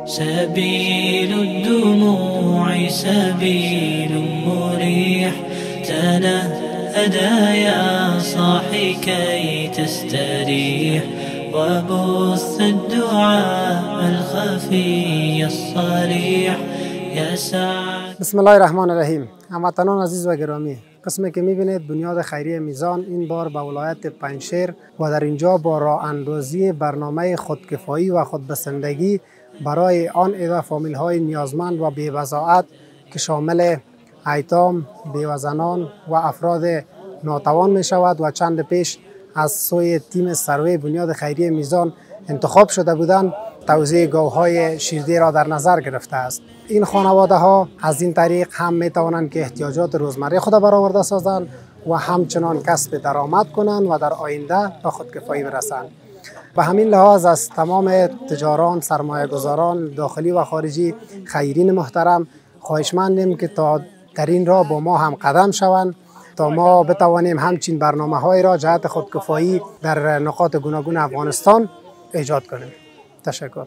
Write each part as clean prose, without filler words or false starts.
سبيل الدموع سبيل مريح، تنهدى يا صاحي كي تستريح، وبث الدعاء الخفي الصريح يا سعد. بسم الله الرحمن الرحیم. هموطنان عزیز و گرامی، قسمی که میبینید بنیاد خیریه میزان این بار به ولایت پنجشیر و در اینجا با راه اندازی برنامه خودکفایی و خودبسندگی برای آن عده فامیل های نیازمند و بی‌وضاحت که شامل ایتام، بیوه‌زنان و افراد ناتوان می شود و چند پیش از سوی تیم سروی بنیاد خیریه میزان انتخاب شده بودند، توزیع گاوهای شیردی را در نظر گرفته است. این خانواده ها از این طریق هم می توانند که احتیاجات روزمره خود برآورده سازند و همچنان کسب درآمد کنند و در آینده به خودکفایی برسند. به همین لحاظ از تمام تجاران، سرمایه گذاران داخلی و خارجی، خیرین محترم خواهشمندیم که تا در این راه با ما هم قدم شوند تا ما بتوانیم همچین برنامه‌های را جهت خودکفایی در نقاط گوناگون افغانستان ایجاد کنیم. تشکر.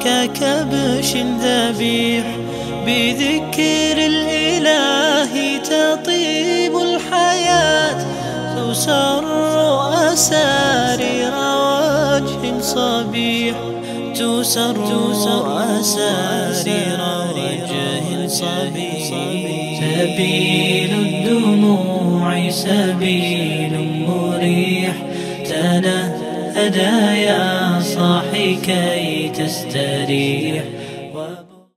ككبش ذبيح بذكر الإله تطيب الحياة، تسر أسارير وجه صبيح، تسر أسارير وجه صبيح. سبيل الدموع سبيل مريح، تنهدى يا صاحي كي تستريح،